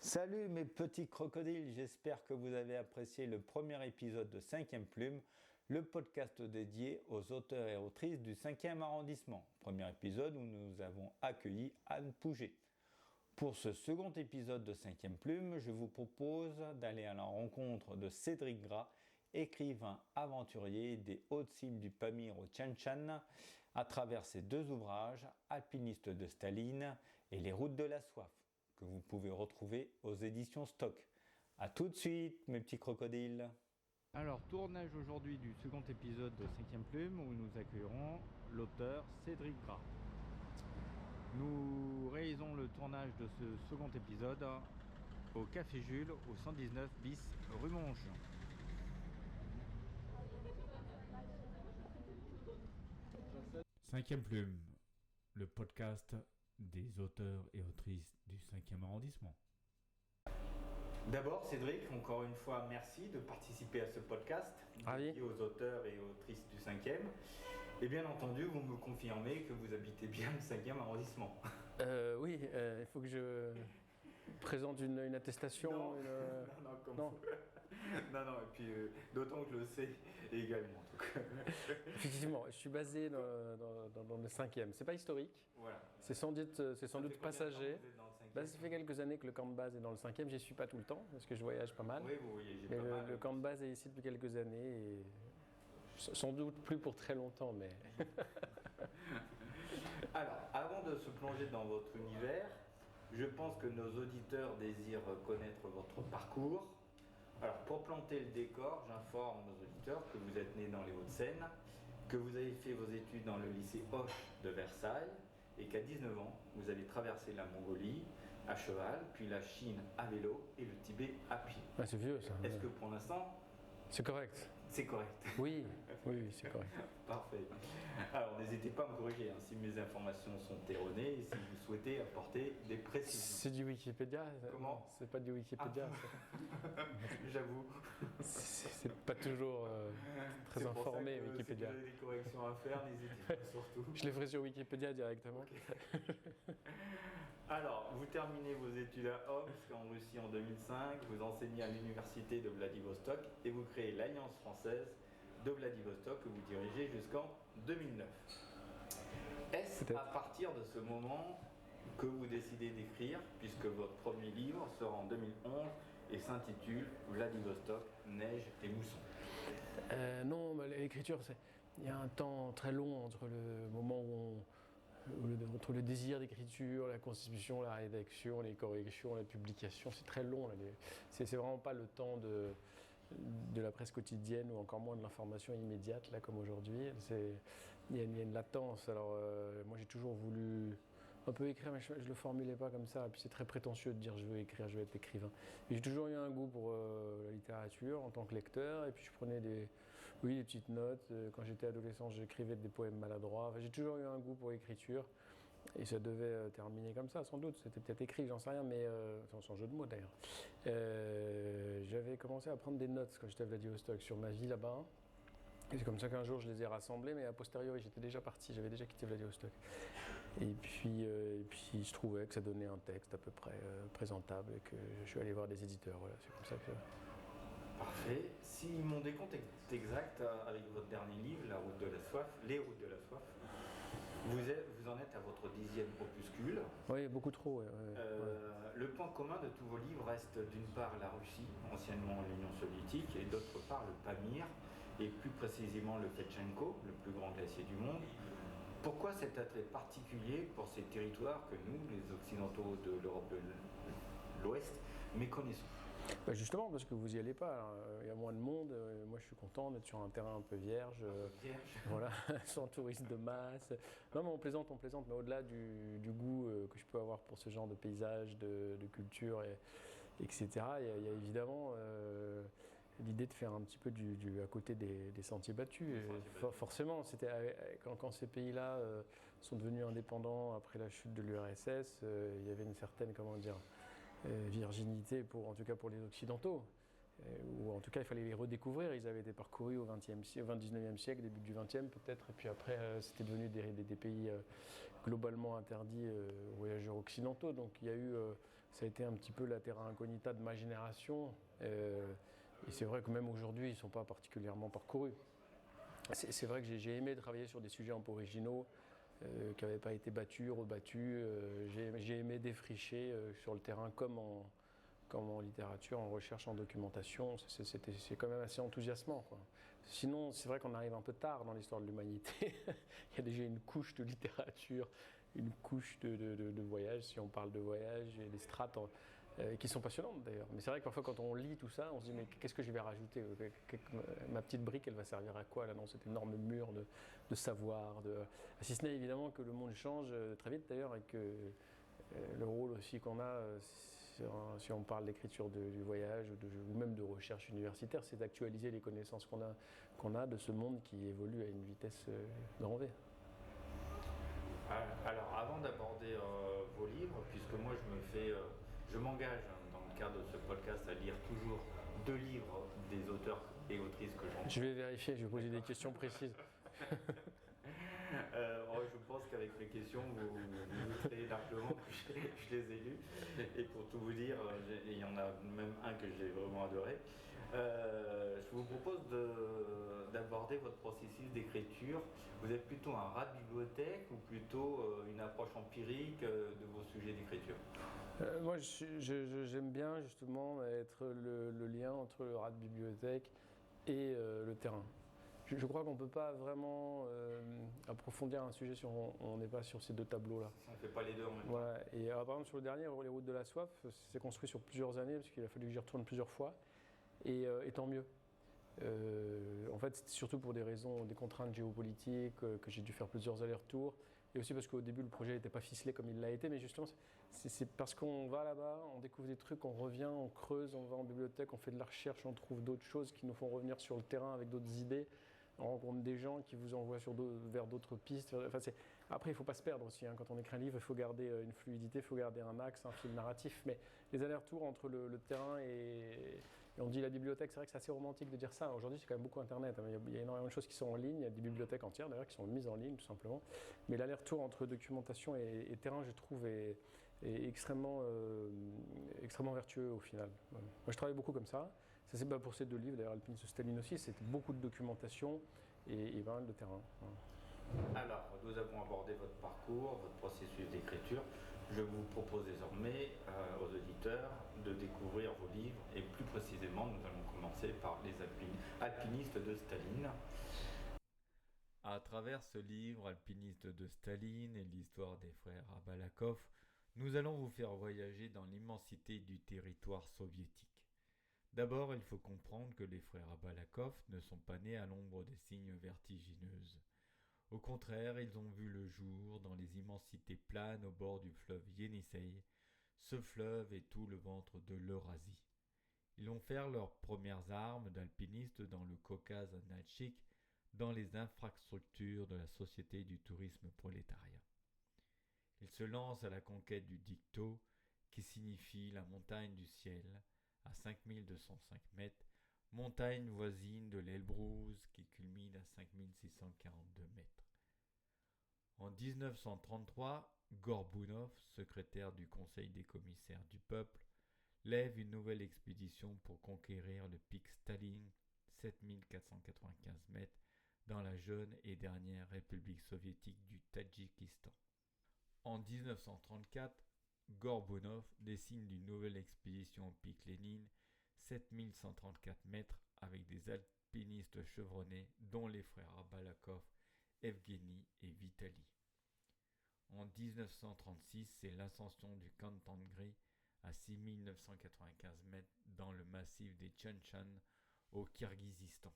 Salut mes petits crocodiles, j'espère que vous avez apprécié le premier épisode de 5e Plume, le podcast dédié aux auteurs et autrices du 5e arrondissement. Premier épisode où nous avons accueilli Anne Pouget. Pour ce second épisode de 5e Plume, je vous propose d'aller à la rencontre de Cédric Gras, écrivain aventurier des hautes cimes du Pamir au Tian Shan, à travers ses deux ouvrages, Alpiniste de Staline et Les routes de la soif, que vous pouvez retrouver aux éditions Stock. A tout de suite, mes petits crocodiles. Alors, tournage aujourd'hui du second épisode de 5e Plume où nous accueillerons l'auteur Cédric Gras. Nous réalisons le tournage de ce second épisode au Café Jules, au 119 bis rue Monge. Cinquième Plume, le podcast des auteurs et autrices du 5e arrondissement. D'abord, Cédric, encore une fois, merci de participer à ce podcast dédié aux auteurs et autrices du 5e. Et bien entendu, vous me confirmez que vous habitez bien le 5e arrondissement. Oui, il faut que je présente une attestation. Non, non, et puis d'autant que je le sais également. Effectivement, je suis basé dans le 5e. C'est pas historique, Voilà. c'est sans doute passager. Ça fait quelques années que le camp de base est dans le 5e. J'y suis pas tout le temps parce que je voyage pas mal. Oui, vous voyagez mais pas mal. Le camp de base est ici depuis quelques années et sans doute plus pour très longtemps. Mais Alors, avant de se plonger dans votre univers, je pense que nos auditeurs désirent connaître votre parcours. Alors, pour planter le décor, j'informe nos auditeurs que vous êtes né dans les Hauts-de-Seine, que vous avez fait vos études dans le lycée Hoche de Versailles et qu'à 19 ans, vous avez traversé la Mongolie à cheval, puis la Chine à vélo et le Tibet à pied. Ah, c'est vieux ça. Est-ce que pour l'instant, c'est correct? c'est correct? Oui, c'est correct. Parfait. Alors, n'hésitez pas à me corriger si mes informations sont erronées et si vous souhaitez apporter des précisions. C'est du Wikipédia. Comment? C'est pas du Wikipédia. J'avoue. C'est pas toujours très informé, Wikipédia. Si vous avez des corrections à faire, n'hésitez pas surtout. Je les ferai sur Wikipédia directement. Okay. Alors, vous terminez vos études à Omsk en Russie en 2005, vous enseignez à l'université de Vladivostok et vous créez l'Alliance française de Vladivostok que vous dirigez jusqu'en 2009. Est-ce à partir de ce moment que vous décidez d'écrire, puisque votre premier livre sort en 2011 et s'intitule Vladivostok, neige et mousson? Non, l'écriture, il y a un temps très long entre le moment entre le désir d'écriture, la constitution, la rédaction, les corrections, la publication. C'est très long. C'est vraiment pas le temps de la presse quotidienne ou encore moins de l'information immédiate, là, comme aujourd'hui. Il y a une latence. Alors, moi, j'ai toujours voulu un peu écrire, mais je ne le formulais pas comme ça. Et puis, c'est très prétentieux de dire je veux écrire, je veux être écrivain. Et j'ai toujours eu un goût pour la littérature en tant que lecteur. Et puis, je prenais des petites notes. Quand j'étais adolescent, j'écrivais des poèmes maladroits. Enfin, j'ai toujours eu un goût pour l'écriture. Et ça devait terminer comme ça, sans doute. C'était peut-être écrit, j'en sais rien, mais sans jeu de mots d'ailleurs. J'avais commencé à prendre des notes quand j'étais à Vladivostok sur ma vie là-bas. Et c'est comme ça qu'un jour je les ai rassemblées, mais a posteriori j'étais déjà parti, j'avais déjà quitté Vladivostok. Et puis je trouvais que ça donnait un texte à peu près présentable et que je suis allé voir des éditeurs. Voilà, c'est comme ça que. Parfait. Si mon décompte est exact avec votre dernier livre, Les routes de la soif, vous en êtes à votre 10e opuscule. Oui, beaucoup trop. Ouais. Le point commun de tous vos livres reste d'une part la Russie, anciennement l'Union soviétique, et d'autre part le Pamir, et plus précisément le Fedchenko, le plus grand glacier du monde. Pourquoi cet attrait particulier pour ces territoires que nous, les Occidentaux de l'Europe de l'Ouest, méconnaissons? Justement, parce que vous n'y allez pas, il y a moins de monde. Moi, je suis content d'être sur un terrain un peu vierge. Voilà, sans touristes de masse. Non, mais on plaisante, mais au-delà du goût que je peux avoir pour ce genre de paysage, de culture, etc., il y a évidemment l'idée de faire un petit peu à côté des sentiers battus. Forcément, c'était quand ces pays-là sont devenus indépendants après la chute de l'URSS, il y avait une certaine, virginité, en tout cas pour les Occidentaux. Ou en tout cas, il fallait les redécouvrir. Ils avaient été parcourus au 19e siècle, début du 20e peut-être, et puis après, c'était devenu des pays globalement interdit aux voyageurs occidentaux. Donc il y a eu, ça a été un petit peu la terra incognita de ma génération. Et c'est vrai que même aujourd'hui, ils ne sont pas particulièrement parcourus. C'est vrai que j'ai aimé travailler sur des sujets un peu originaux qui n'avaient pas été battus, rebattus. J'ai aimé défricher sur le terrain comme en littérature, en recherche, en documentation. C'est quand même assez enthousiasmant, quoi. Sinon, c'est vrai qu'on arrive un peu tard dans l'histoire de l'humanité. Il y a déjà une couche de littérature, une couche de voyage, si on parle de voyage, et des strates qui sont passionnantes d'ailleurs. Mais c'est vrai que parfois quand on lit tout ça, on se dit mais qu'est-ce que je vais rajouter? Ma petite brique, elle va servir à quoi là dans cet énorme mur de savoir Si ce n'est évidemment que le monde change très vite d'ailleurs et que le rôle aussi qu'on a, si on parle d'écriture du voyage ou même de recherche universitaire, c'est d'actualiser les connaissances qu'on a de ce monde qui évolue à une vitesse grand V. Alors, avant d'aborder vos livres, puisque moi je m'engage dans le cadre de ce podcast à lire toujours 2 livres des auteurs et autrices que j'en. Je vais vérifier, je vais poser des questions précises. Je pense qu'avec mes questions, vous noterez largement que je les ai lus. Et pour tout vous dire, il y en a même un que j'ai vraiment adoré. Je vous propose d'aborder votre processus d'écriture. Vous êtes plutôt un rat de bibliothèque ou plutôt une approche empirique de vos sujets d'écriture? Moi, j'aime bien justement être le lien entre le rat de bibliothèque et le terrain. Je crois qu'on ne peut pas vraiment approfondir un sujet si on n'est pas sur ces 2 tableaux-là. On ne fait pas les 2 en même temps. Voilà. Et par exemple, sur le dernier, Les Routes de la Soif, c'est construit sur plusieurs années parce qu'il a fallu que j'y retourne plusieurs fois. Et tant mieux. En fait, c'était surtout pour des raisons, des contraintes géopolitiques, que j'ai dû faire plusieurs allers-retours. Et aussi parce qu'au début, le projet n'était pas ficelé comme il l'a été. Mais justement, c'est parce qu'on va là-bas, on découvre des trucs, on revient, on creuse, on va en bibliothèque, on fait de la recherche, on trouve d'autres choses qui nous font revenir sur le terrain avec d'autres idées. On rencontre des gens qui vous envoient vers d'autres pistes. Enfin, après, il ne faut pas se perdre aussi. Quand on écrit un livre, il faut garder une fluidité, il faut garder un axe, un fil narratif. Mais les allers-retours entre le terrain et on dit la bibliothèque, c'est vrai que c'est assez romantique de dire ça. Aujourd'hui, c'est quand même beaucoup Internet. Il y a énormément de choses qui sont en ligne. Il y a des bibliothèques entières d'ailleurs qui sont mises en ligne, tout simplement. Mais l'aller-retour entre documentation et terrain, je trouve, est extrêmement vertueux au final. Moi, je travaille beaucoup comme ça. Ça, c'est pas pour ces 2 livres, d'ailleurs, Alpiniste de Staline aussi, c'était beaucoup de documentation et pas mal de terrain. Alors, nous avons abordé votre parcours, votre processus d'écriture. Je vous propose désormais aux auditeurs de découvrir vos livres et plus précisément, nous allons commencer par Les Alpinistes de Staline. À travers ce livre, Alpinistes de Staline et l'histoire des frères Abalakov, nous allons vous faire voyager dans l'immensité du territoire soviétique. D'abord, il faut comprendre que les frères Abalakov ne sont pas nés à l'ombre des cygnes vertigineuses. Au contraire, ils ont vu le jour dans les immensités planes au bord du fleuve Yenisseï. Ce fleuve est tout le ventre de l'Eurasie. Ils vont faire leurs premières armes d'alpinistes dans le Caucase anatchique, dans les infrastructures de la Société du tourisme prolétariat. Ils se lancent à la conquête du Dikto, qui signifie la montagne du ciel, à 5205 mètres, montagne voisine de l'Elbrouz qui culmine à 5642 mètres. En 1933, Gorbounov, secrétaire du Conseil des commissaires du peuple, lève une nouvelle expédition pour conquérir le pic Staline, 7495 mètres, dans la jeune et dernière République soviétique du Tadjikistan. En 1934, Gorbounov dessine d'une nouvelle expédition au pic Lénine, 7134 mètres, avec des alpinistes chevronnés, dont les frères Abalakov, Evgeny et Vitali. En 1936, c'est l'ascension du Kantangri à 6995 mètres dans le massif des Tchan-Chan au Kirghizistan.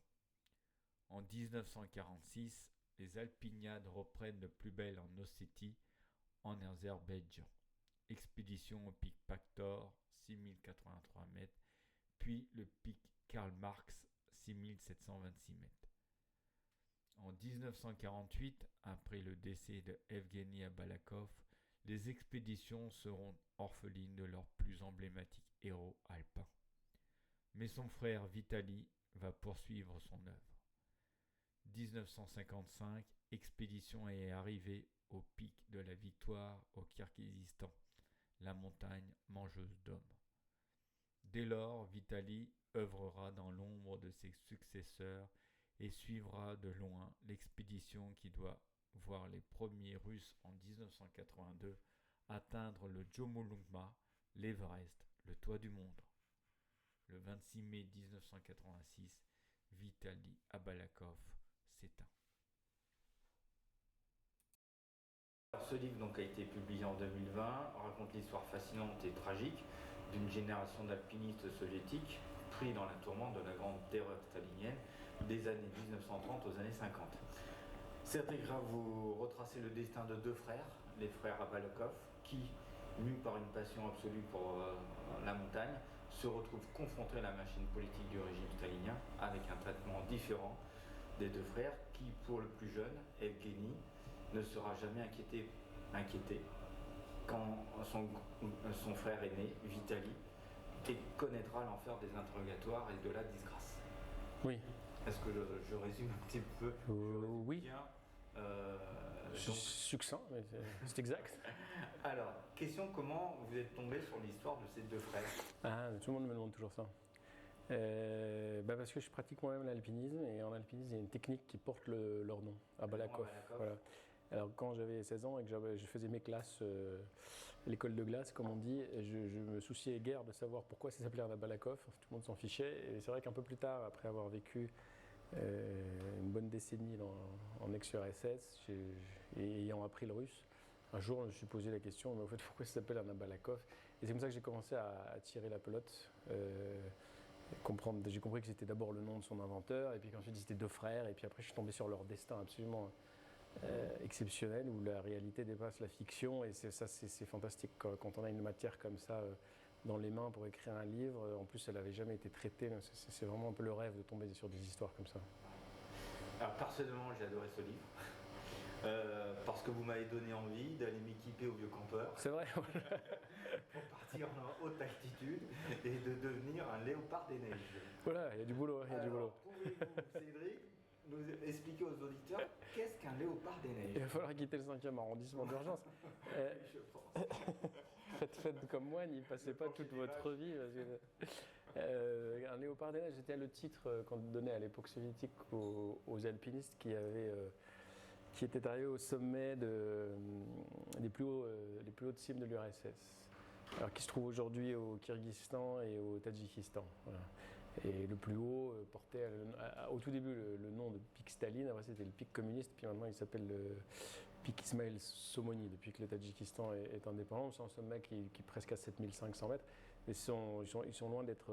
En 1946, les alpiniades reprennent de plus belle en Ossétie, en Azerbaïdjan. Expédition au pic Paktor, 6083 mètres, puis le pic Karl Marx, 6726 mètres. En 1948, après le décès de Evgeny Abalakov, les expéditions seront orphelines de leurs plus emblématiques héros alpins. Mais son frère Vitali va poursuivre son œuvre. 1955, expédition est arrivée au pic de la victoire au Kirghizistan, la montagne mangeuse d'hommes. Dès lors, Vitali œuvrera dans l'ombre de ses successeurs et suivra de loin l'expédition qui doit voir les premiers Russes en 1982 atteindre le Jomolungma, l'Everest, le toit du monde. Le 26 mai 1986, Vitali Abalakov s'éteint. Ce livre donc, a été publié en 2020, raconte l'histoire fascinante et tragique d'une génération d'alpinistes soviétiques pris dans la tourmente de la grande terreur stalinienne des années 1930 aux années 50. C'est très grave, vous retracez le destin de deux frères, les frères Abalakov, qui, mus par une passion absolue pour la montagne, se retrouvent confrontés à la machine politique du régime stalinien avec un traitement différent des deux frères qui, pour le plus jeune, Evgeny, ne sera jamais inquiété quand son frère aîné, Vitali, connaîtra l'enfer des interrogatoires et de la disgrâce. Oui. Est-ce que je résume un petit peu Oui. Bien, Succinct, mais c'est exact. Alors, question, comment vous êtes tombé sur l'histoire de ces deux frères? Ah, tout le monde me demande toujours ça. Parce que je pratique moi-même l'alpinisme, et en alpinisme, il y a une technique qui porte leur nom, Abalakov. Voilà. Alors, quand j'avais 16 ans et que je faisais mes classes à l'école de glace, comme on dit, je me souciais guère de savoir pourquoi ça s'appelait un Abalakov. Tout le monde s'en fichait. Et c'est vrai qu'un peu plus tard, après avoir vécu une bonne décennie en ex-URSS, et ayant appris le russe, un jour, je me suis posé la question, mais au fait, pourquoi ça s'appelle un Abalakov? Et c'est comme ça que j'ai commencé à tirer la pelote. J'ai compris que c'était d'abord le nom de son inventeur, et puis qu'ensuite c'était deux frères, et puis après je suis tombé sur leur destin absolument exceptionnel, où la réalité dépasse la fiction, et c'est fantastique. Quand on a une matière comme ça dans les mains pour écrire un livre, en plus elle n'avait jamais été traitée, c'est vraiment un peu le rêve de tomber sur des histoires comme ça. Alors personnellement, j'ai adoré ce livre. Parce que vous m'avez donné envie d'aller m'équiper au vieux campeur. C'est vrai. Pour partir en haute altitude et de devenir un léopard des neiges. Voilà, il y a du boulot. Pouvez-vous, Cédric, nous expliquer aux auditeurs qu'est-ce qu'un léopard des neiges? Il va falloir quitter le 5e arrondissement d'urgence. Je pense. Faites comme moi, n'y passez pas toute votre vie. Un léopard des neiges, c'était le titre qu'on donnait à l'époque soviétique aux alpinistes qui étaient arrivés au sommet des plus hautes cimes de l'URSS. Alors qui se trouve aujourd'hui au Kirghizistan et au Tadjikistan. Voilà. Et le plus haut portait au tout début le nom de pic Staline, après c'était le pic communiste, puis maintenant il s'appelle le pic Ismail Somoni depuis que le Tadjikistan est indépendant. C'est un sommet qui est presque à 7500 mètres, mais ils sont loin d'être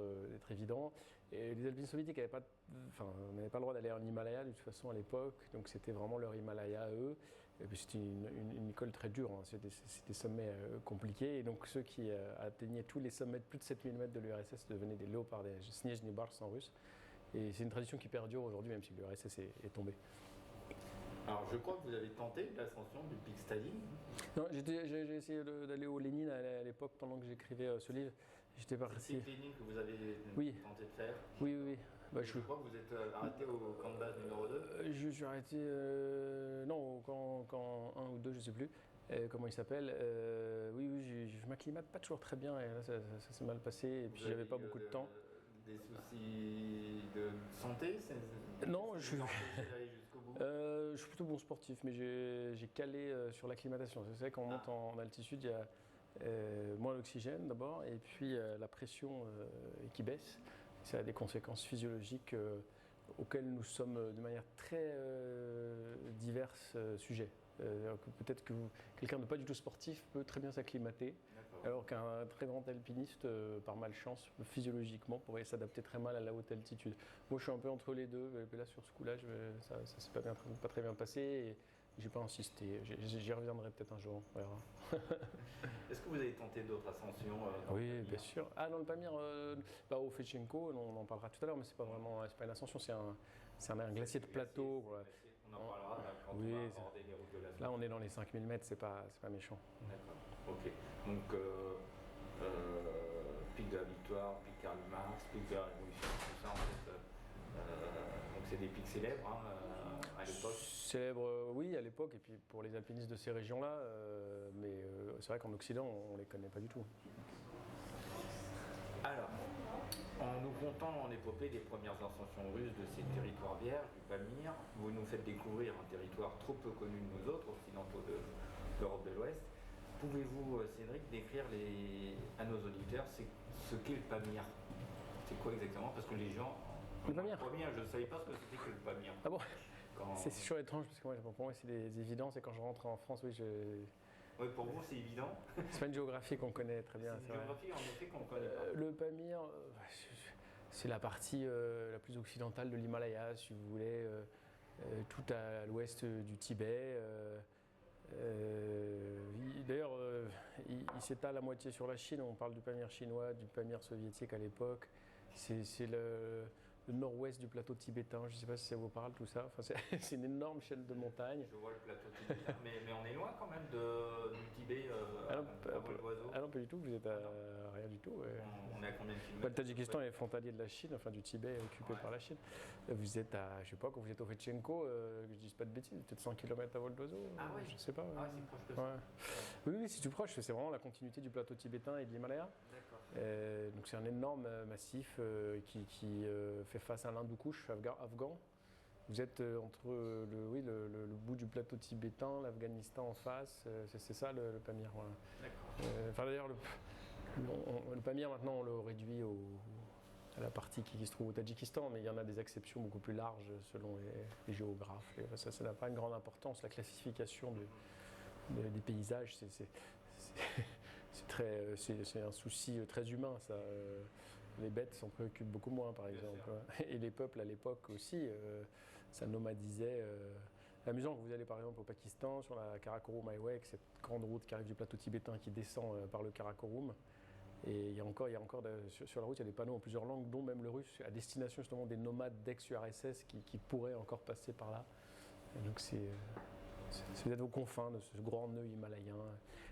évidents. Et les alpinistes soviétiques n'avaient pas le droit d'aller en Himalaya de toute façon à l'époque, donc c'était vraiment leur Himalaya à eux. Et puis c'était une école très dure, hein. C'était des sommets compliqués, et donc ceux qui atteignaient tous les sommets de plus de 7000 mètres de l'URSS devenaient des léopards des neiges, Snezhny Bars en russe. Et c'est une tradition qui perdure aujourd'hui, même si l'URSS est tombée. Alors je crois que vous avez tenté l'ascension du pic Staline. Non, j'ai essayé d'aller au Lénine à l'époque pendant que j'écrivais ce livre. J'étais parti. C'est le Lénine que vous avez tenté de faire? Oui. Je crois que vous êtes arrêté au camp de base numéro 2. Je suis arrêté, au camp 1 ou 2, je ne sais plus comment il s'appelle. Oui, je m'acclimate pas toujours très bien, et là ça s'est mal passé, et puis j'avais pas beaucoup de temps. Des soucis de santé? Non, je suis jusqu'au bout. je suis plutôt bon sportif, mais j'ai calé sur l'acclimatation. C'est vrai qu'on monte en altitude, il y a moins d'oxygène d'abord, et puis la pression qui baisse. Ça a des conséquences physiologiques auxquelles nous sommes de manière très diverse sujets. Peut-être que quelqu'un de pas du tout sportif peut très bien s'acclimater, alors qu'un très grand alpiniste, par malchance, physiologiquement, pourrait s'adapter très mal à la haute altitude. Moi, je suis un peu entre les deux, et là, sur ce coup-là, ça ne s'est pas très bien passé, et j'ai pas insisté. J'y reviendrai peut-être un jour, on verra. Est-ce que vous avez tenté d'autres ascensions Oui, bien sûr. Dans le Pamir, au Fetchenko, on en parlera tout à l'heure, mais c'est pas une ascension, c'est un glacier de plateau. Voilà. On en parlera quand on va aborder les routes de la zone. Là, on est dans les 5000 mètres, c'est pas méchant. D'accord, ok. Donc, pic de la Victoire, pic Karl Marx, pic de la Révolution, tout ça en fait. Donc, c'est des pics célèbres. à l'époque. Célèbre, oui, à l'époque, et puis pour les alpinistes de ces régions-là, mais c'est vrai qu'en Occident, on ne les connaît pas du tout. Alors, en nous contant en épopée des premières ascensions russes de ces territoires vierges, du Pamir, vous nous faites découvrir un territoire trop peu connu de nous autres, occidentaux de l'Europe de l'Ouest. Pouvez-vous, Cédric, décrire à nos auditeurs ce qu'est le Pamir? C'est quoi exactement? Parce que les gens... Le Pamir? Je ne savais pas ce que c'était que le Pamir. Ah bon? C'est toujours étrange, parce que pour moi, c'est des évidences, et quand je rentre en France, oui, Oui, pour vous, c'est évident. C'est pas une géographie qu'on connaît très bien. C'est une géographie, en effet, qu'on connaît pas. Le Pamir, c'est la partie la plus occidentale de l'Himalaya, si vous voulez, tout à l'ouest du Tibet. D'ailleurs, il s'étale à moitié sur la Chine. On parle du Pamir chinois, du Pamir soviétique à l'époque. C'est le nord-ouest du plateau tibétain. Je ne sais pas si ça vous parle tout ça. Enfin, c'est une énorme chaîne de montagnes. Je vois le plateau tibétain, mais on est loin quand même du Tibet à vol d'oiseau. Ah non, pas du tout. Vous êtes à rien du tout. Ouais. On est à combien de kilomètres? Le Tadjikistan est frontalier de la Chine, enfin du Tibet occupé par la Chine. Vous êtes à, je sais pas, quand vous êtes au Fetchenko, que je dise pas de bêtises, peut-être 100 km à vol d'oiseau. Ah oui. Je sais pas. Ah, c'est proche de ça. Ouais. Oui, c'est tout proche. C'est vraiment la continuité du plateau tibétain et de l'Himalaya. Donc c'est un énorme massif qui fait face à l'Hindoukouche afghan. Vous êtes entre le bout du plateau tibétain, l'Afghanistan en face, c'est ça le Pamir. Voilà. D'ailleurs, le Pamir maintenant on le réduit à la partie qui se trouve au Tadjikistan, mais il y en a des exceptions beaucoup plus larges selon les géographes. Et ça n'a pas une grande importance. La classification des paysages, c'est un souci très humain, ça. Les bêtes s'en préoccupent beaucoup moins, par exemple. Et les peuples, à l'époque aussi, ça nomadisait. C'est amusant que vous allez, par exemple, au Pakistan, sur la Karakorum Highway, cette grande route qui arrive du plateau tibétain qui descend par le Karakorum. Et il y a encore sur la route, il y a des panneaux en plusieurs langues, dont même le russe, à destination justement des nomades d'ex-URSS qui pourraient encore passer par là. Et donc vous êtes aux confins de ce grand nœud himalayen.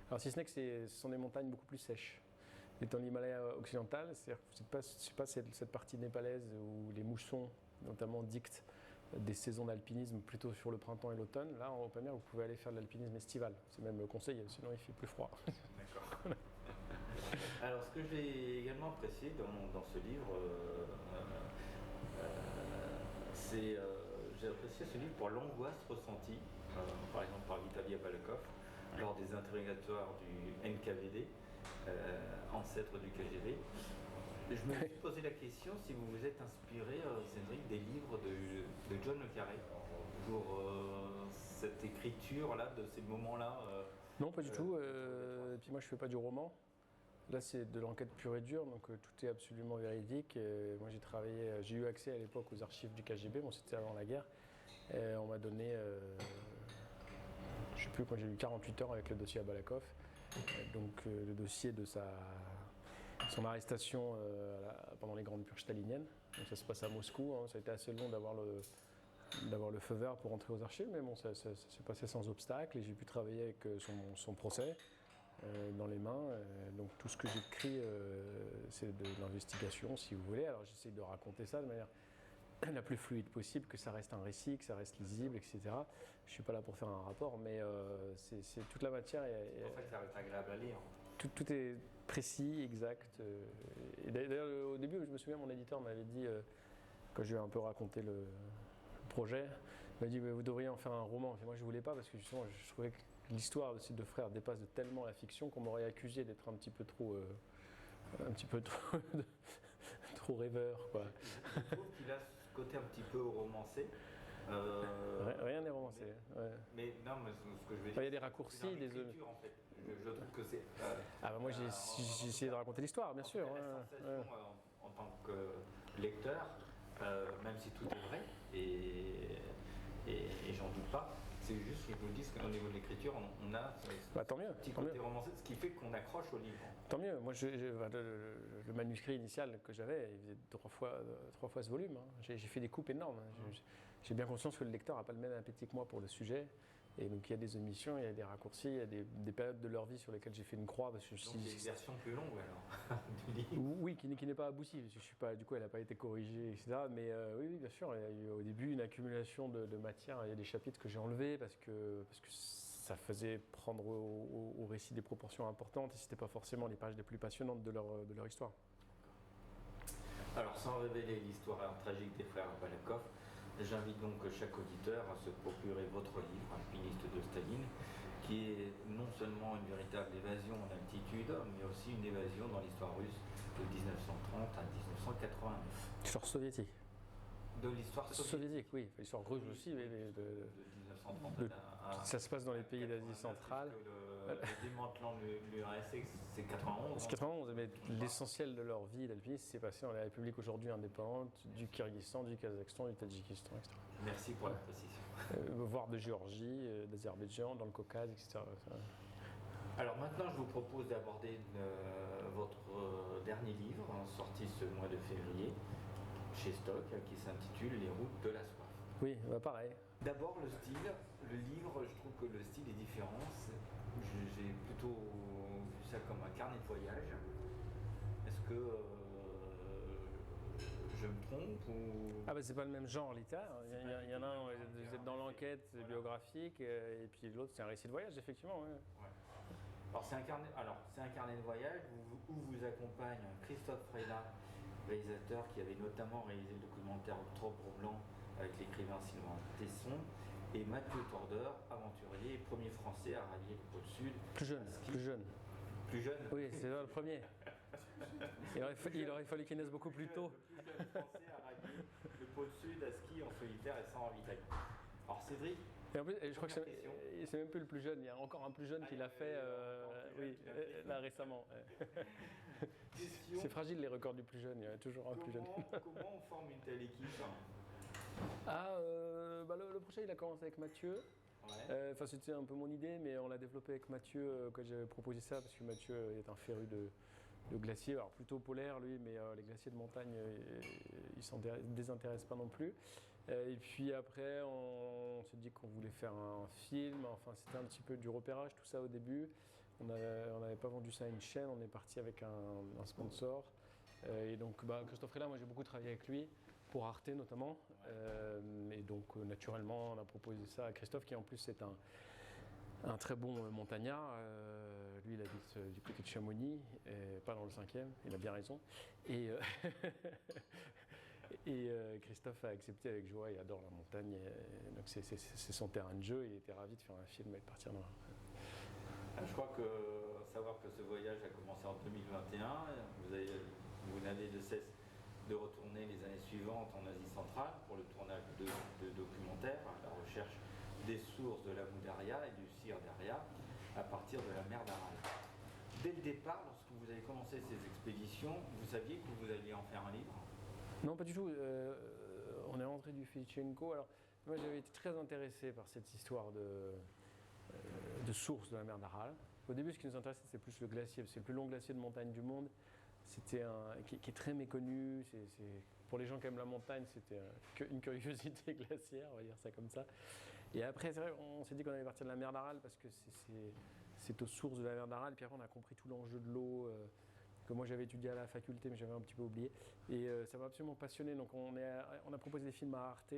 Alors si ce n'est que ce sont des montagnes beaucoup plus sèches. Étant l'Himalaya occidental, c'est-à-dire que c'est pas cette partie népalaise où les moussons, notamment, dictent des saisons d'alpinisme plutôt sur le printemps et l'automne. Là, en Pamir, vous pouvez aller faire de l'alpinisme estival. C'est même conseillé, sinon il fait plus froid. D'accord. Alors, ce que j'ai également apprécié dans ce livre, j'ai apprécié ce livre pour l'angoisse ressentie, par exemple par Vitaly Abalakov, lors des interrogatoires du NKVD, ancêtre du KGB. Je me suis posé la question si vous vous êtes inspiré, Cédric, des livres de John le Carré pour cette écriture-là, de ces moments-là. Non, pas du tout. Et puis moi, je fais pas du roman. Là, c'est de l'enquête pure et dure, donc tout est absolument véridique. Moi, j'ai eu accès à l'époque aux archives du KGB, bon, c'était avant la guerre. On m'a donné, je ne sais plus, quand j'ai eu 48 heures avec le dossier Abalakov. Donc le dossier de son arrestation pendant les grandes purges staliniennes. Donc ça se passe à Moscou, hein. Ça a été assez long d'avoir le feu vert pour entrer aux archives, mais bon, ça s'est passé sans obstacle et j'ai pu travailler avec son procès dans les mains. Donc tout ce que j'écris, c'est de l'investigation, si vous voulez. Alors j'essaie de raconter ça de manière la plus fluide possible, que ça reste un récit, que ça reste lisible, etc. Je ne suis pas là pour faire un rapport, mais c'est toute la matière. C'est pour ça que ça reste agréable à lire. Tout est précis, exact. Et d'ailleurs, au début, je me souviens, mon éditeur m'avait dit, quand je lui ai un peu raconté le projet, il m'a dit vous devriez en faire un roman. Et moi, je ne voulais pas parce que justement, je trouvais que l'histoire de ces deux frères dépasse tellement la fiction qu'on m'aurait accusé d'être un petit peu trop trop rêveur, quoi. Je trouve qu'il a ce côté un petit peu romancé. Rien n'est romancé. Mais non, mais ce que je veux dire, il y a des raccourcis, des en fait. Je trouve que c'est. Moi, j'ai essayé de raconter l'histoire, bien sûr. La sensation, en tant que lecteur, même si tout est vrai, et j'en doute pas, c'est juste que je me dis qu'au niveau de l'écriture, on a tant mieux, un petit côté romancé, ce qui fait qu'on accroche au livre. Tant mieux. Moi, le manuscrit initial que j'avais, il faisait trois fois ce volume. Hein. J'ai fait des coupes énormes. J'ai bien conscience que le lecteur n'a pas le même appétit que moi pour le sujet. Et donc il y a des omissions, il y a des raccourcis, il y a des périodes de leur vie sur lesquelles j'ai fait une croix. Parce que donc c'est une version plus longue alors du livre. Oui, qui n'est pas aboutie. Je suis pas, du coup, elle n'a pas été corrigée, etc. Mais oui, bien sûr, il y a eu au début une accumulation de matière. Il y a des chapitres que j'ai enlevés parce que ça faisait prendre au récit des proportions importantes et c'était pas forcément les pages les plus passionnantes de leur histoire. Alors, sans révéler l'histoire tragique des frères Balakov, j'invite donc chaque auditeur à se procurer votre livre, Alpiniste de Staline, qui est non seulement une véritable évasion en altitude, mais aussi une évasion dans l'histoire russe de 1930 à 1989. L'histoire soviétique. De l'histoire soviétique. Oui, l'histoire russe aussi, mais de 1930 ça se passe dans les pays d'Asie centrale. Le démantelant de l'URSS, c'est 91. C'est 91, mais l'essentiel de leur vie d'alpiniste s'est passé dans les républiques aujourd'hui indépendantes du Kyrgyzstan, du Kazakhstan, du Tadjikistan, etc. Merci pour la précision. Voire de Géorgie, d'Azerbaïdjan, dans le Caucase, etc. Alors maintenant, je vous propose d'aborder votre dernier livre, sorti ce mois de février, chez Stock, qui s'intitule Les routes de la soif. Oui, bah pareil. D'abord, le style. Le livre, je trouve que le style est différent. J'ai plutôt vu ça comme un carnet de voyage. Est-ce que je me trompe ou... Ah bah c'est pas le même genre littéraire. Il y en a un, vous êtes dans l'enquête biographique, et puis l'autre c'est un récit de voyage, effectivement. Ouais. Alors c'est un carnet de voyage où vous accompagne Christophe Freda, réalisateur qui avait notamment réalisé le documentaire Octobre Blanc avec l'écrivain Sylvain Tesson, et Mathieu Tordeur, aventurier et premier français à rallier le pôle Sud. Plus jeune. Plus jeune. Oui, c'est là le premier. Il aurait fallu qu'il naisse beaucoup plus tôt. Le plus jeune français à rallier le pôle Sud à ski en solitaire et sans ravitaillement. Alors Cédric. Et en plus, je crois que c'est même plus le plus jeune. Il y a encore un plus jeune qui l'a fait, là récemment. C'est fragile les records du plus jeune. Il y a toujours un plus jeune. Comment on forme une telle équipe? Le projet il a commencé avec Mathieu. Ouais. C'était un peu mon idée, mais on l'a développé avec Mathieu quand j'avais proposé ça, parce que Mathieu est un féru de glaciers, alors plutôt polaire lui, mais les glaciers de montagne, il s'en désintéresse pas non plus. Et puis après, on s'est dit qu'on voulait faire un film. Enfin, c'était un petit peu du repérage tout ça au début. On n'avait pas vendu ça à une chaîne, on est parti avec un sponsor. Et donc Christophe Freda, moi j'ai beaucoup travaillé avec lui, pour Arte notamment. Et donc naturellement, on a proposé ça à Christophe, qui en plus est un très bon montagnard. Lui, il habite du côté de Chamonix, et pas dans le 5e, il a bien raison. Et Christophe a accepté avec joie, il adore la montagne. Donc c'est son terrain de jeu, il était ravi de faire un film et de partir dans Je crois savoir que ce voyage a commencé en 2021, vous n'avez de cesse de retourner les années suivantes en Asie centrale pour le tournage de documentaires à la recherche des sources de l'Amou Daria et du Sir Daria à partir de la mer d'Aral. Dès le départ, lorsque vous avez commencé ces expéditions, vous saviez que vous alliez en faire un livre? Non, pas du tout. On est rentré du Filchenko. Alors, moi, j'avais été très intéressé par cette histoire de source de la mer d'Aral. Au début, ce qui nous intéressait, c'était plus le glacier. C'est le plus long glacier de montagne du monde. C'était qui est très méconnu. Pour les gens qui aiment la montagne, c'était une curiosité glaciaire, on va dire ça comme ça. Et après, c'est vrai, on s'est dit qu'on allait partir de la mer d'Aral parce que c'est aux sources de la mer d'Aral. Puis après, on a compris tout l'enjeu de l'eau que moi j'avais étudié à la faculté, mais j'avais un petit peu oublié. Et ça m'a absolument passionné. Donc on a proposé des films à Arte.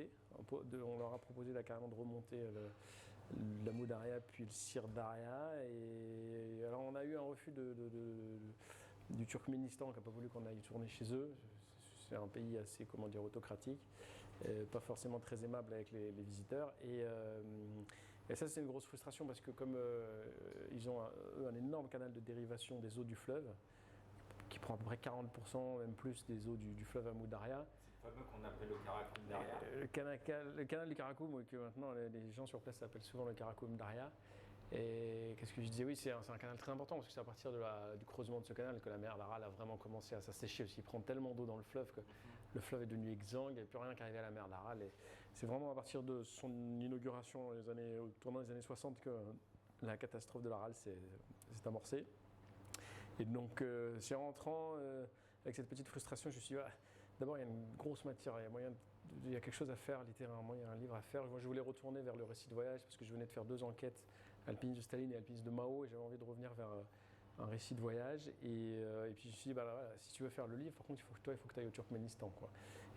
On leur a proposé là, carrément de remonter l'Amou Daria puis le Sir Daria. Et alors on a eu un refus du Turkménistan qui n'a pas voulu qu'on aille tourner chez eux. C'est un pays assez, autocratique, pas forcément très aimable avec les visiteurs. Et ça, c'est une grosse frustration parce que comme ils ont un énorme canal de dérivation des eaux du fleuve, qui prend à peu près 40%, même plus, des eaux du fleuve Amou Daria. C'est le fameux qu'on appelle le Karakoum Daria. Le canal du Karakoum, que maintenant les gens sur place s'appellent souvent le Karakoum Daria. Et qu'est-ce que je disais? Oui, c'est un canal très important parce que c'est à partir du creusement de ce canal que la mer d'Aral a vraiment commencé à s'assécher parce qu'il prend tellement d'eau dans le fleuve que le fleuve est devenu exsangue, il n'y a plus rien qui arrivait à la mer d'Aral. Et c'est vraiment à partir de son inauguration au tournant des années 60 que la catastrophe de l'Aral s'est amorcée. Et donc, c'est en rentrant avec cette petite frustration, je me suis dit, d'abord, il y a une grosse matière, il y a quelque chose à faire littéralement, il y a un livre à faire. Moi, je voulais retourner vers le récit de voyage parce que je venais de faire 2 enquêtes, Alpiniste de Staline et Alpiniste de Mao, et j'avais envie de revenir vers un récit de voyage. Et puis je me suis dit, voilà, si tu veux faire le livre, par contre, il faut que tu ailles au Turkménistan, quoi.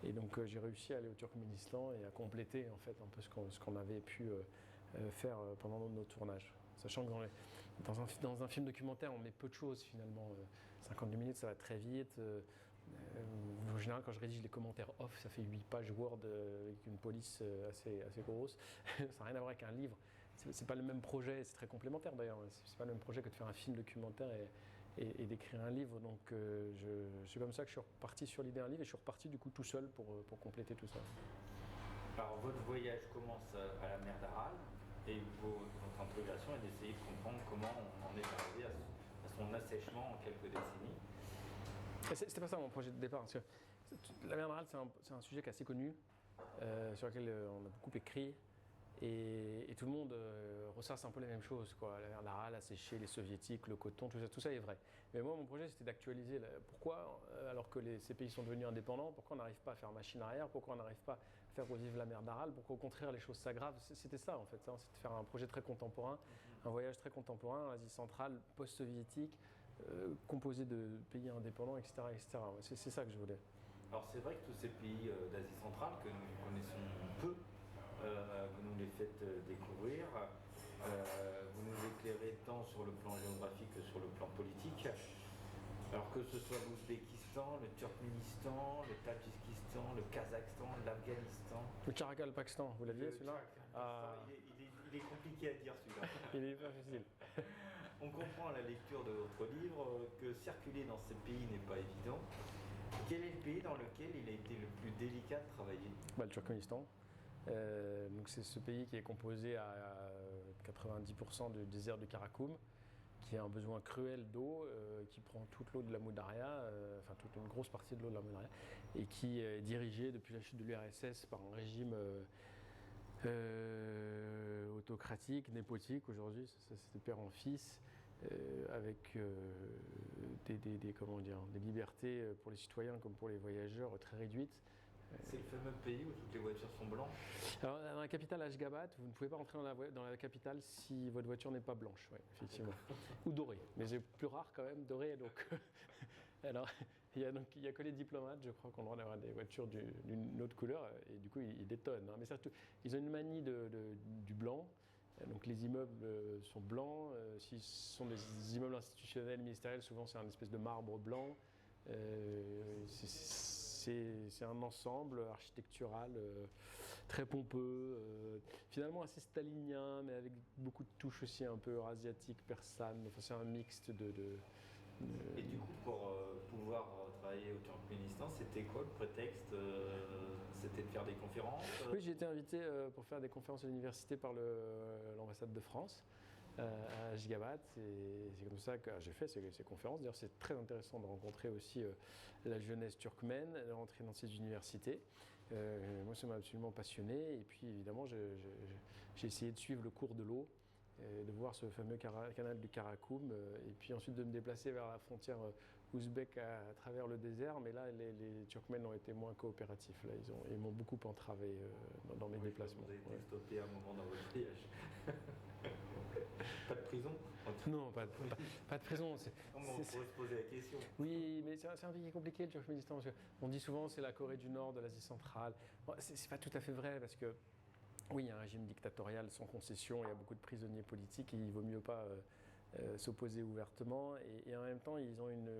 Et donc j'ai réussi à aller au Turkménistan et à compléter en fait un peu ce qu'on avait pu faire pendant nos tournages. Sachant que dans un film documentaire, on met peu de choses finalement. 52 minutes, ça va très vite. En général, quand je rédige les commentaires off, ça fait 8 pages Word avec une police assez grosse. Ça n'a rien à voir avec un livre. C'est pas le même projet, c'est très complémentaire d'ailleurs. C'est pas le même projet que de faire un film documentaire et d'écrire un livre. Donc c'est comme ça que je suis reparti sur l'idée d'un livre et je suis reparti du coup tout seul pour compléter tout ça. Alors votre voyage commence à la mer d'Aral et votre interrogation est d'essayer de comprendre comment on en est arrivé à son assèchement en quelques décennies. C'était pas ça mon projet de départ. Parce que la mer d'Aral, c'est un sujet qui est assez connu, sur lequel on a beaucoup écrit. Et tout le monde ressasse un peu les mêmes choses, quoi. La mer d'Aral a séché, les soviétiques, le coton, tout ça est vrai. Mais moi, mon projet, c'était d'actualiser pourquoi, alors que ces pays sont devenus indépendants, pourquoi on n'arrive pas à faire machine arrière, pourquoi on n'arrive pas à faire revivre la mer d'Aral, pourquoi au contraire les choses s'aggravent. C'était ça, en fait. C'était de faire un projet très contemporain, un voyage très contemporain en Asie centrale, post-soviétique, composé de pays indépendants, etc. etc. C'est ça que je voulais. Alors c'est vrai que tous ces pays d'Asie centrale que nous connaissons peu, que nous les faites découvrir, vous nous éclairez tant sur le plan géographique que sur le plan politique. Alors que ce soit l'Ouzbékistan, le Turkménistan, le Tadjikistan, le Kazakhstan, l'Afghanistan. Le Tcharakalpakstan, vous l'aviez celui-là? Il est compliqué à dire celui-là. Il est pas facile. On comprend à la lecture de votre livre que circuler dans ces pays n'est pas évident. Quel est le pays dans lequel il a été le plus délicat de travailler? Le Turkménistan. Donc c'est ce pays qui est composé à 90% du désert du Karakoum, qui a un besoin cruel d'eau, qui prend toute l'eau de l'Amou-Daria, enfin toute une grosse partie de l'eau de l'Amou-Daria, et qui est dirigé depuis la chute de l'URSS par un régime autocratique, népotique aujourd'hui, ça c'est de père en fils, avec des libertés pour les citoyens comme pour les voyageurs très réduites. C'est le fameux pays où toutes les voitures sont blanches. Alors, dans la capitale Ashgabat, vous ne pouvez pas rentrer dans la capitale si votre voiture n'est pas blanche, ouais, effectivement. Ou dorée, mais c'est plus rare quand même, dorée. Donc, alors, il y a que les diplomates, je crois, qu'on a le droit d'avoir des voitures d'une autre couleur, et du coup, ils détonnent. Hein. Mais surtout, ils ont une manie du blanc. Donc les immeubles sont blancs. S'ils sont des immeubles institutionnels, ministériels, souvent c'est un espèce de marbre blanc. C'est un ensemble architectural très pompeux, finalement assez stalinien, mais avec beaucoup de touches aussi un peu eurasiatiques, persanes. Enfin, c'est un mixte Et du coup, pour pouvoir travailler au Turkménistan, c'était quoi le prétexte? C'était de faire des conférences? Oui, j'ai été invité pour faire des conférences à l'université par l'ambassade de France. À Ashgabat, c'est comme ça que j'ai fait ces conférences. D'ailleurs, c'est très intéressant de rencontrer aussi la jeunesse turkmène, de rentrer dans ces universités. Moi, ça m'a absolument passionné. Et puis, évidemment, j'ai essayé de suivre le cours de l'eau, de voir ce fameux canal du Karakoum, et puis ensuite de me déplacer vers la frontière ouzbek à travers le désert. Mais là, les Turkmènes ont été moins coopératifs. Là, ils m'ont beaucoup entravé dans mes déplacements. Vous avez été stoppé à un moment dans votre voyage. Pas de prison? Non, pas de prison. On pourrait se poser la question. Oui, mais c'est un pays compliqué, le Turkménistan. On dit souvent que c'est la Corée du Nord de l'Asie centrale. Bon, c'est pas tout à fait vrai, parce que oui, il y a un régime dictatorial sans concession, il y a beaucoup de prisonniers politiques, et il vaut mieux pas s'opposer ouvertement. Et en même temps, ils ont une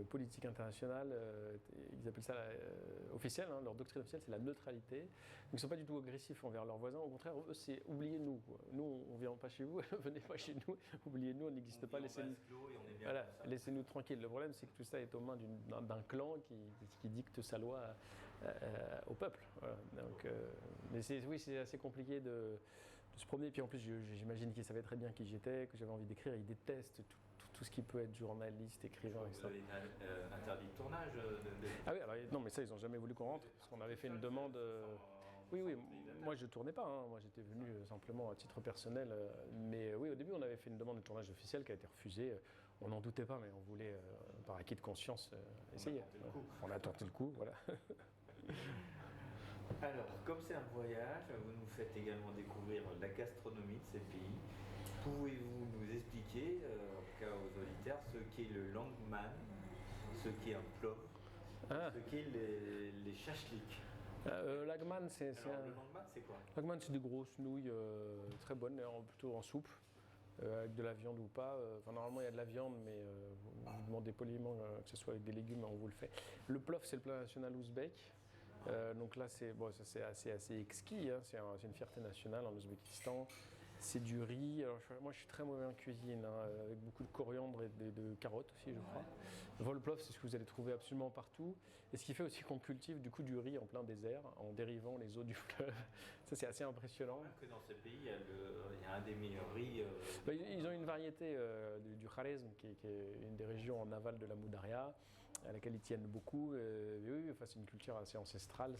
politique internationale, ils appellent ça officielle, hein, leur doctrine officielle, c'est la neutralité. Donc, ils ne sont pas du tout agressifs envers leurs voisins, au contraire, eux, c'est oubliez-nous. Nous, on ne vient pas chez vous, venez pas chez nous, oubliez-nous, on n'existe pas, laissez-nous tranquilles. Le problème, c'est que tout ça est aux mains d'un clan qui dicte sa loi au peuple. Voilà. Donc, mais c'est assez compliqué de se promener. Puis en plus, j'imagine qu'ils savaient très bien qui j'étais, que j'avais envie d'écrire. Ils détestent tout ce qui peut être journaliste, écrivain, etc. Vous avez interdit de tournage Ah oui, alors, non, mais ça, ils n'ont jamais voulu qu'on rentre, parce qu'on avait fait une demande. Oui, moi je ne tournais pas, hein. Moi j'étais venu simplement à titre personnel. Mais oui, au début, on avait fait une demande de tournage officielle qui a été refusée. On n'en doutait pas, mais on voulait, par acquis de conscience, essayer. On a tenté le coup, voilà. Alors, comme c'est un voyage, vous nous faites également découvrir la gastronomie de ces pays. Pouvez-vous nous expliquer cas aux auditeurs ce qu'est le langman, ce qu'est un plov, ce qu'est les shashlik. Lagman, c'est Le langman, c'est quoi? Lagman, c'est des grosses nouilles très bonnes, d'ailleurs, plutôt en soupe, avec de la viande ou pas. Enfin, normalement, il y a de la viande, mais vous demandez poliment que ce soit avec des légumes, on vous le fait. Le plov, c'est le plat national ouzbek. Donc là, c'est assez exquis, hein. C'est une fierté nationale en Ouzbékistan. C'est du riz. Alors, moi, je suis très mauvais en cuisine, hein, avec beaucoup de coriandre et de carottes aussi, je crois. Le vol plov, c'est ce que vous allez trouver absolument partout. Et ce qui fait aussi qu'on cultive du coup du riz en plein désert, en dérivant les eaux du fleuve. Ça, c'est assez impressionnant. Que dans ce pays, il y a un des meilleurs riz. Ils ont une variété du Kharezm, qui est une des régions en aval de la Moudaria, à laquelle ils tiennent beaucoup. Oui, enfin, c'est une culture assez ancestrale.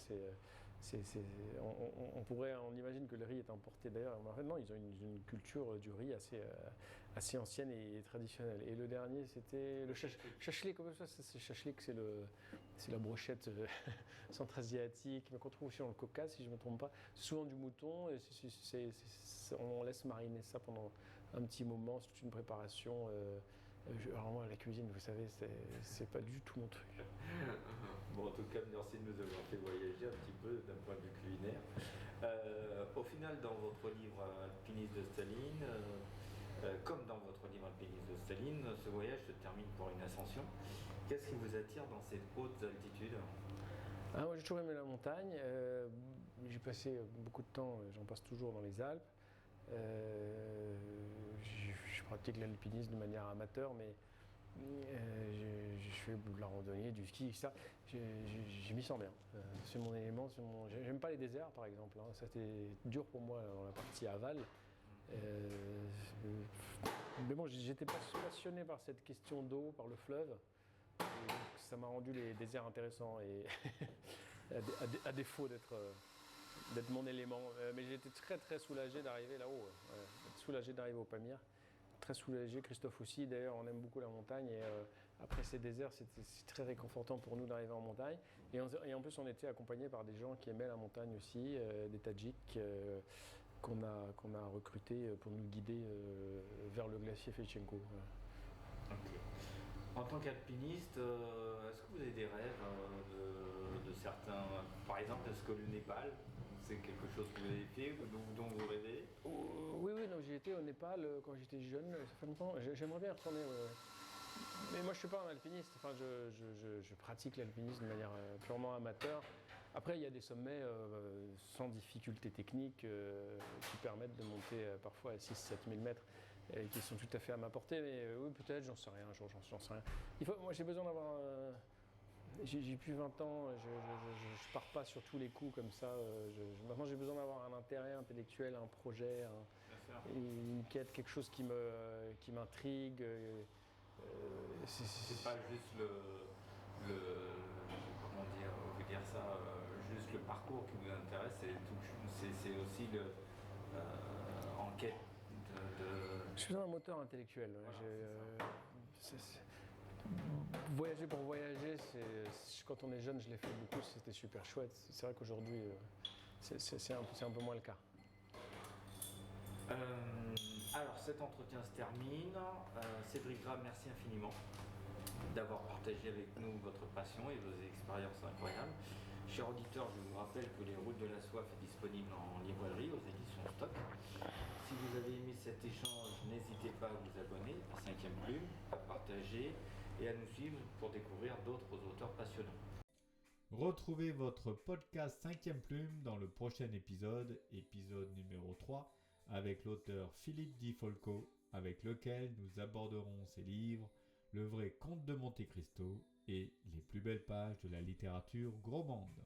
On imagine que le riz est importé d'ailleurs. Non, ils ont une culture du riz assez ancienne et traditionnelle. Et le dernier, c'était le shashlik. Comme ça, c'est shashlik, c'est la brochette centra-asiatique, mais qu'on trouve aussi dans le Caucase, si je ne me trompe pas. C'est souvent du mouton, et on laisse mariner ça pendant un petit moment. C'est une préparation. Alors moi, la cuisine, vous savez, c'est pas du tout mon truc. Bon, en tout cas, merci de nous avoir fait voyager un petit peu d'un point de vue culinaire. Au final, dans votre livre Alpiniste de Staline, comme dans votre livre Alpiniste de Staline, ce voyage se termine pour une ascension. Qu'est-ce qui vous attire dans ces hautes altitudes? Moi, j'ai toujours aimé la montagne. J'ai passé beaucoup de temps, j'en passe toujours dans les Alpes. Je pratique l'alpinisme de manière amateur, mais je fais de la randonnée, du ski, etc. Je m'y sens bien. C'est mon élément. J'aime pas les déserts, par exemple, hein. Ça, c'était dur pour moi dans la partie aval. Mais bon, j'étais passionné par cette question d'eau, par le fleuve. Et donc, ça m'a rendu les déserts intéressants et à défaut d'être mon élément. Mais j'étais très très soulagé d'arriver là-haut. Soulagé d'arriver au Pamir. Très soulagé, Christophe aussi. D'ailleurs, on aime beaucoup la montagne. Et après ces déserts, c'est très réconfortant pour nous d'arriver en montagne. Et en plus, on était accompagnés par des gens qui aimaient la montagne aussi, des Tadjiks qu'on a recrutés pour nous guider vers le glacier Fetchenko. Okay. En tant qu'alpiniste, est-ce que vous avez des rêves de certains, par exemple, est-ce que le Népal, c'est quelque chose que vous avez fait ou dont vous rêvez? Oui, donc j'ai été au Népal quand j'étais jeune, ça fait longtemps, j'aimerais bien retourner. Mais moi je ne suis pas un alpiniste, enfin, je pratique l'alpinisme de manière purement amateur. Après il y a des sommets sans difficulté technique qui permettent de monter parfois à 6-7 000 mètres. Et qui sont tout à fait à ma portée, mais oui, peut-être, j'en sais rien, j'en sais rien. Moi, j'ai besoin d'avoir... j'ai plus 20 ans, je pars pas sur tous les coups comme ça. Maintenant, j'ai besoin d'avoir un intérêt intellectuel, un projet, une quête, quelque chose qui m'intrigue. C'est pas juste comment dire, vous dire ça, juste le parcours qui vous intéresse, c'est aussi en quête Je suis un moteur intellectuel. Voilà, voyager pour voyager, quand on est jeune, je l'ai fait beaucoup, c'était super chouette. C'est vrai qu'aujourd'hui, c'est un peu moins le cas. Alors cet entretien se termine. Cédric Grab, merci infiniment d'avoir partagé avec nous votre passion et vos expériences incroyables. Chers auditeurs, je vous rappelle que Les Routes de la Soif est disponible en librairie aux éditions Stock. Si vous avez aimé cet échange, n'hésitez pas à vous abonner à 5e Plume, à partager et à nous suivre pour découvrir d'autres auteurs passionnants. Retrouvez votre podcast 5e Plume dans le prochain épisode numéro 3, avec l'auteur Philippe Di Folco, avec lequel nous aborderons ses livres Le vrai Comte de Monte Cristo et les plus belles pages de la littérature gourmande.